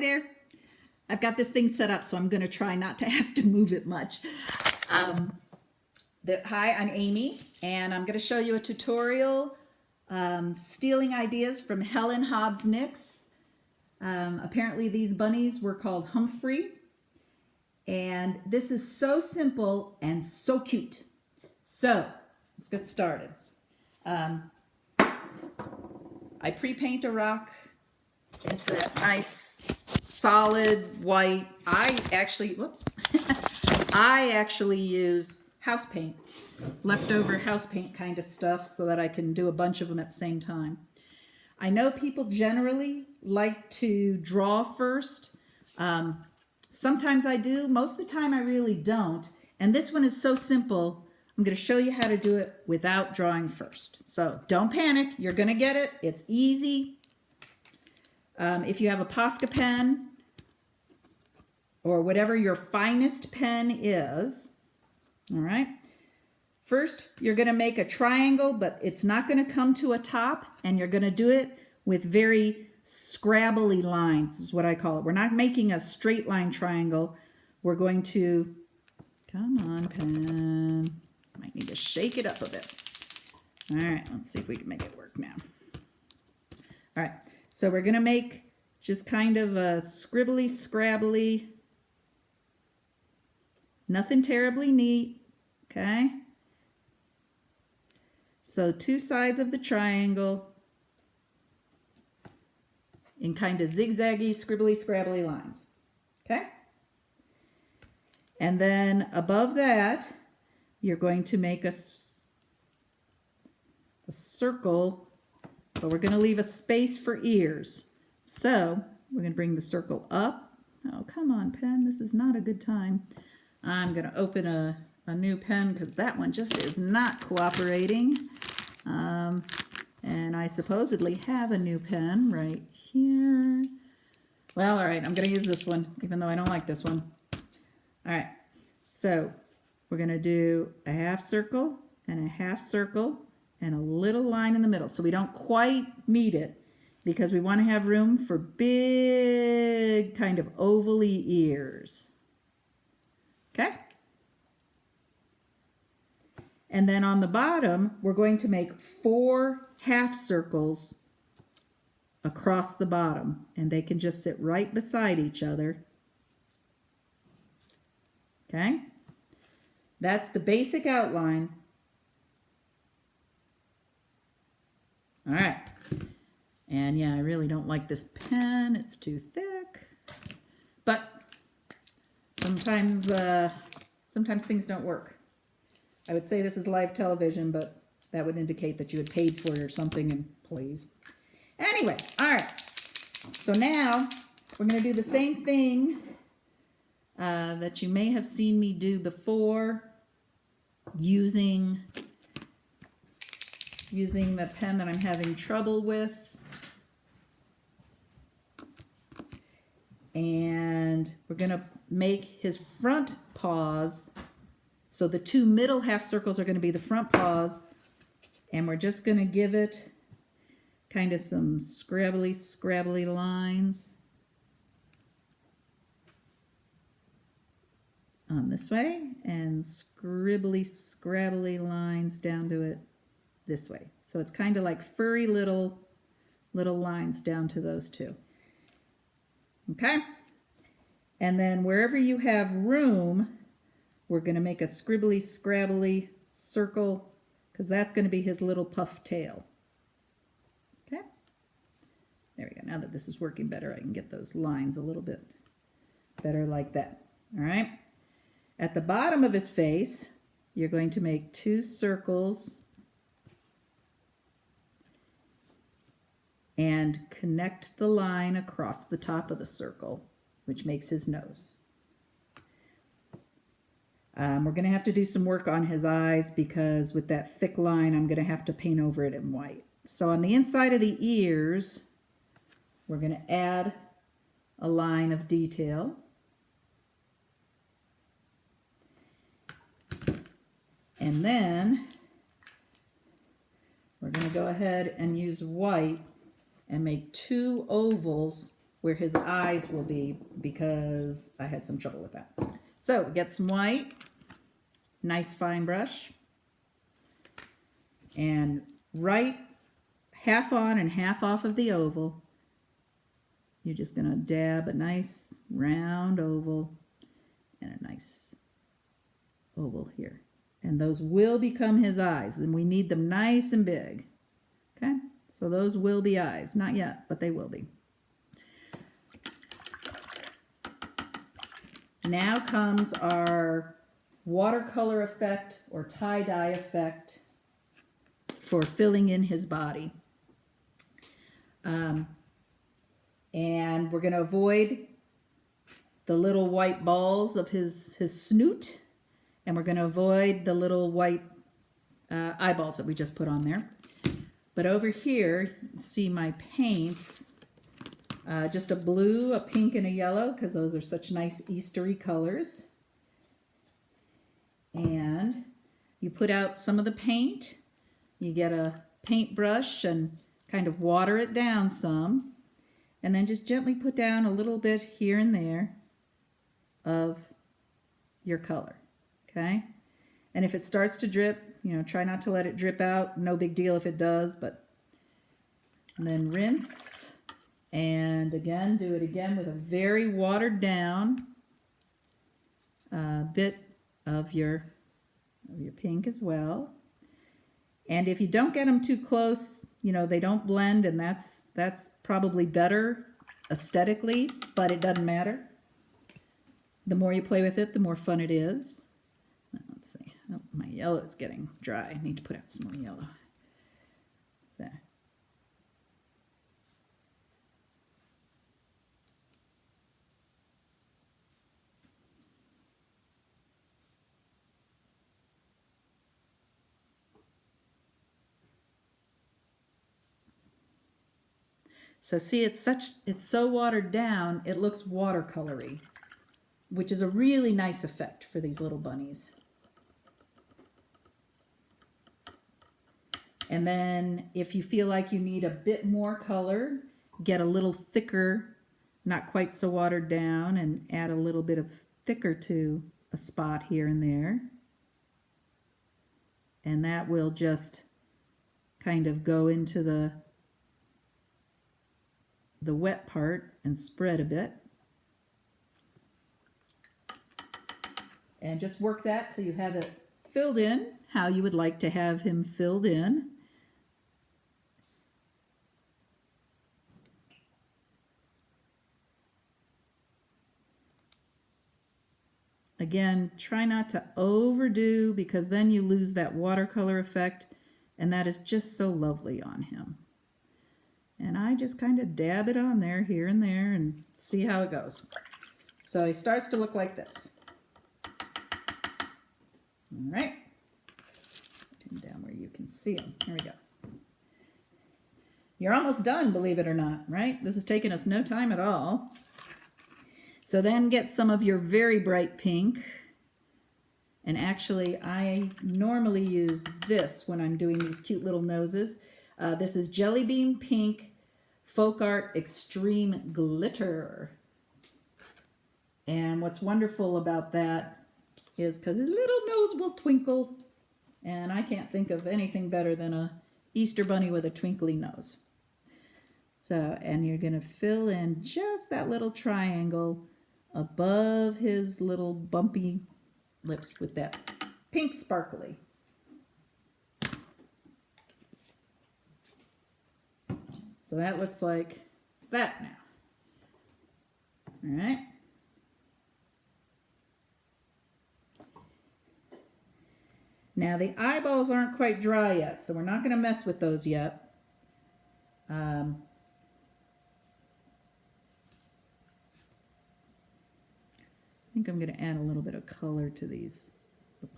there. I've got this thing set up, so I'm going to try not to have to move it much. Hi, I'm Amy, and I'm going to show you a tutorial stealing ideas from Helen Hobbs Nix. Apparently these bunnies were called Humphrey, and this is so simple and so cute. So let's get started. I pre-paint a rock into that nice solid white. I actually use house paint, leftover house paint kind of stuff, so that I can do a bunch of them at the same time. I know people generally like to draw first. Sometimes I do. Most of the time I really don't. And this one is so simple. I'm going to show you how to do it without drawing first. So don't panic. You're going to get it. It's easy. If you have a Posca pen or whatever your finest pen is, all right, first you're going to make a triangle, but it's not going to come to a top, and you're going to do it with very scrabbly lines is what I call it. We're not making a straight line triangle. We're going to, come on, pen. Might need to shake it up a bit. All right, let's see if we can make it work now. All right, so we're going to make just kind of a scribbly, scrabbly, nothing terribly neat, okay? So two sides of the triangle in kind of zigzaggy, scribbly, scrabbly lines, okay? And then above that, you're going to make a circle, but we're going to leave a space for ears. So we're going to bring the circle up. Oh, come on, pen. This is not a good time. I'm going to open a new pen because that one just is not cooperating. And I supposedly have a new pen right here. Well, all right, I'm going to use this one, even though I don't like this one. All right, so we're going to do a half circle and a half circle and a little line in the middle. So we don't quite meet it because we want to have room for big kind of ovally ears. Okay? And then on the bottom, we're going to make 4 half circles across the bottom, and they can just sit right beside each other. Okay? That's the basic outline. All right. And yeah, I really don't like this pen. It's too thick. But sometimes things don't work. I would say this is live television, but that would indicate that you had paid for it or something, and please. Anyway, all right. So now we're going to do the same thing that you may have seen me do before using the pen that I'm having trouble with. And we're going to make his front paws. So the 2 middle half circles are going to be the front paws, and we're just going to give it kind of some scrabbly lines on this way, and scrabbly lines down to it this way. So it's kind of like furry little lines down to those 2. Okay? And then wherever you have room, we're going to make a scrabbly circle, because that's going to be his little puff tail. Okay? There we go. Now that this is working better, I can get those lines a little bit better like that. All right? At the bottom of his face, you're going to make 2 circles and connect the line across the top of the circle, which makes his nose. We're going to have to do some work on his eyes, because with that thick line, I'm going to have to paint over it in white. So on the inside of the ears, we're going to add a line of detail. And then we're going to go ahead and use white and make 2 ovals where his eyes will be because I had some trouble with that. So get some white, nice fine brush, and right half on and half off of the oval, you're just going to dab a nice round oval and a nice oval here. And those will become his eyes, and we need them nice and big. Okay, so those will be eyes. Not yet, but they will be. Now comes our watercolor effect or tie-dye effect for filling in his body. And we're going to avoid the little white balls of his snoot, and we're going to avoid the little white eyeballs that we just put on there. But over here, see my paints, just a blue, a pink, and a yellow, because those are such nice Eastery colors. And you put out some of the paint, you get a paintbrush and kind of water it down some, and then just gently put down a little bit here and there of your color, okay? And if it starts to drip, you know, try not to let it drip out. No big deal if it does, but and then rinse, and again, do it again with a very watered down bit of your pink as well. And if you don't get them too close, you know, they don't blend, and that's probably better aesthetically, but it doesn't matter. The more you play with it, the more fun it is. Let's see. Oh, my yellow is getting dry. I need to put out some more yellow. There. So see, it's so watered down, it looks watercolory, which is a really nice effect for these little bunnies. And then if you feel like you need a bit more color, get a little thicker, not quite so watered down, and add a little bit of thicker to a spot here and there. And that will just kind of go into the wet part and spread a bit. And just work that till you have it filled in how you would like to have him filled in. Again, try not to overdo, because then you lose that watercolor effect, and that is just so lovely on him. And I just kind of dab it on there, here and there, and see how it goes. So he starts to look like this. All right. Put him down where you can see him. Here we go. You're almost done, believe it or not, right? This has taken us no time at all. So then get some of your very bright pink. And actually, I normally use this when I'm doing these cute little noses. This is Jelly Bean Pink Folk Art Extreme Glitter. And what's wonderful about that is because his little nose will twinkle. And I can't think of anything better than a Easter bunny with a twinkly nose. So, and you're going to fill in just that little triangle above his little bumpy lips with that pink sparkly. So that looks like that now. All right. Now the eyeballs aren't quite dry yet, so we're not going to mess with those yet. I think I'm going to add a little bit of color to the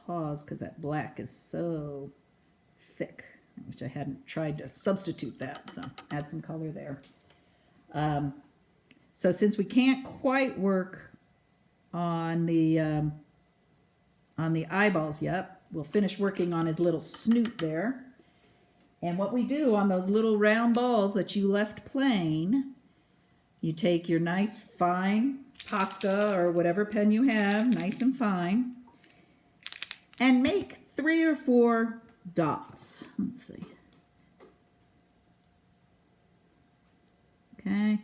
paws, because that black is so thick, which I hadn't tried to substitute that, so add some color there. So since we can't quite work on the eyeballs yet, we'll finish working on his little snoot there. And what we do on those little round balls that you left plain, You take your nice fine pasta or whatever pen you have, nice and fine, and make 3 or 4 dots. Let's see. Okay.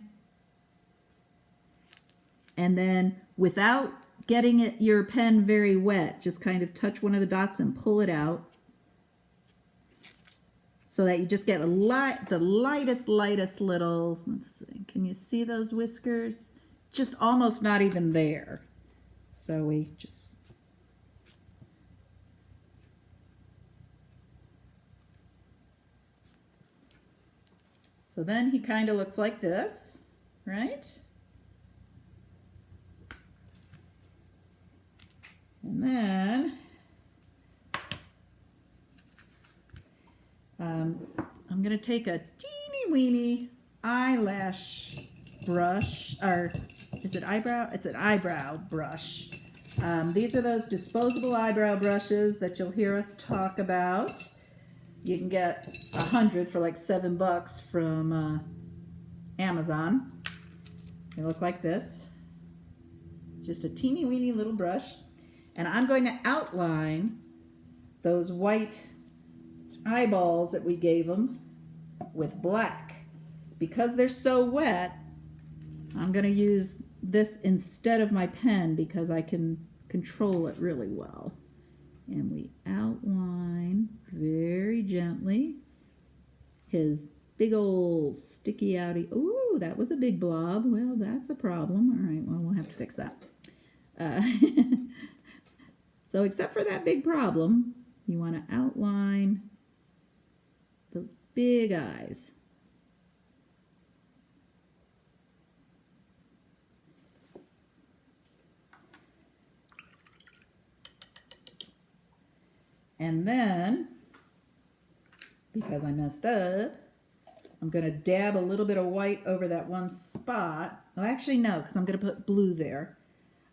And then without getting your pen very wet, just kind of touch one of the dots and pull it out so that you just get the lightest little, let's see, can you see those whiskers? Just almost not even there. So we just, so then he kind of looks like this, right? And then I'm going to take a teeny weeny eyelash brush, or is it eyebrow? It's an eyebrow brush. These are those disposable eyebrow brushes that you'll hear us talk about. You can get 100 for like $7 from Amazon. They look like this. Just a teeny weeny little brush. And I'm going to outline those white eyeballs that we gave them with black. Because they're so wet, I'm going to use this instead of my pen because I can control it really well. And we outline very gently his big old sticky outy. Ooh, that was a big blob. Well, that's a problem. All right, well, we'll have to fix that. So except for that big problem, you want to outline those big eyes. And then, because I messed up, I'm going to dab a little bit of white over that one spot. Well, actually, no, because I'm going to put blue there.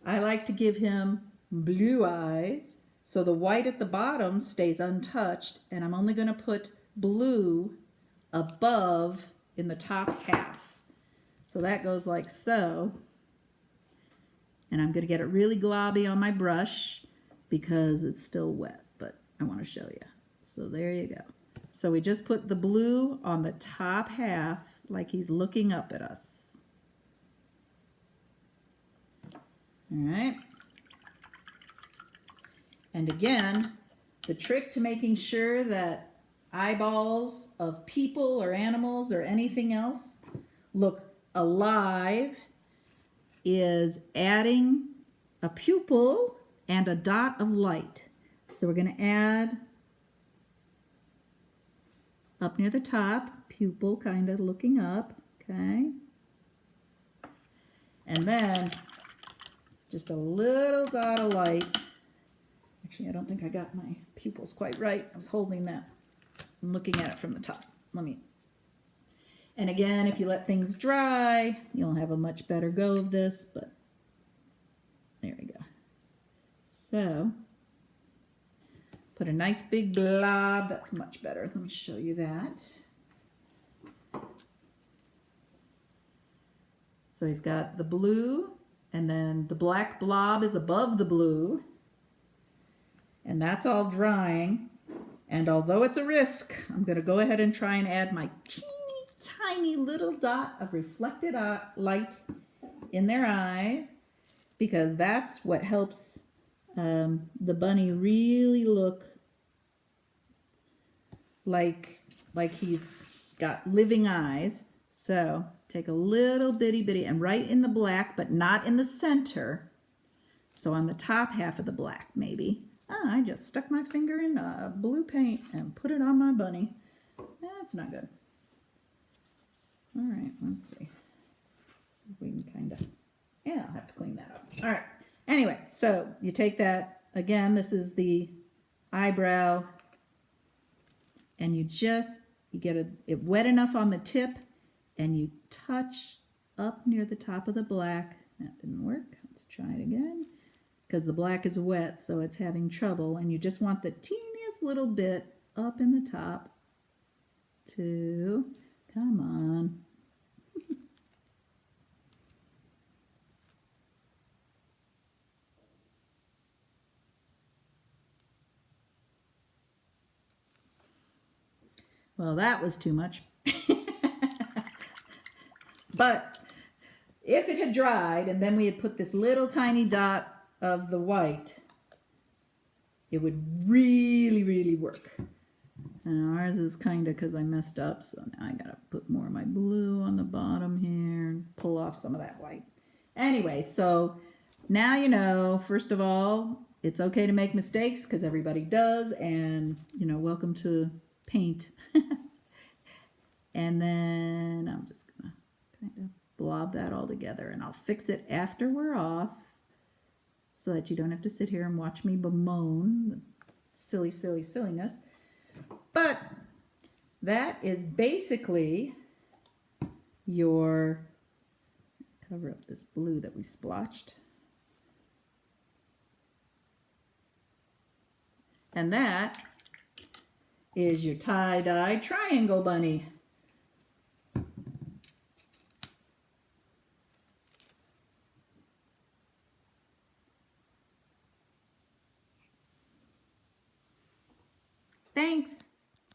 I like to give him blue eyes, so the white at the bottom stays untouched, and I'm only going to put blue above in the top half. So that goes like so. And I'm going to get it really globby on my brush because it's still wet. I want to show you. So there you go. So we just put the blue on the top half like he's looking up at us. All right. And again, the trick to making sure that eyeballs of people or animals or anything else look alive is adding a pupil and a dot of light. So we're going to add up near the top, pupil kind of looking up, okay? And then just a little dot of light. Actually, I don't think I got my pupils quite right. I was holding that and looking at it from the top. And again, if you let things dry, you'll have a much better go of this, but there we go. So put a nice big blob. That's much better. Let me show you that. So he's got the blue, and then the black blob is above the blue. And that's all drying. And although it's a risk, I'm going to go ahead and try and add my teeny tiny little dot of reflected light in their eyes, because that's what helps the bunny really look like he's got living eyes. So take a little bitty and right in the black, but not in the center. So on the top half of the black, maybe. I just stuck my finger in blue paint and put it on my bunny. That's not good. All right, let's see. See if we can kind of, yeah, I'll have to clean that up. All right. Anyway, so you take that, again, this is the eyebrow, and you get it wet enough on the tip, and you touch up near the top of the black. That didn't work. Let's try it again, because the black is wet, so it's having trouble, and you just want the teeniest little bit up in the top to, come on. Well, that was too much. But if it had dried and then we had put this little tiny dot of the white, it would really, really work. Now ours is kind of because I messed up, so now I gotta put more of my blue on the bottom here and pull off some of that white. Anyway, so now you know, first of all, it's okay to make mistakes because everybody does, and you know, welcome to paint. And then I'm just gonna kind of blob that all together, and I'll fix it after we're off so that you don't have to sit here and watch me bemoan the silly, silly, silliness. But that is basically your, cover up this blue that we splotched. And that is your tie-dye triangle bunny. Thanks.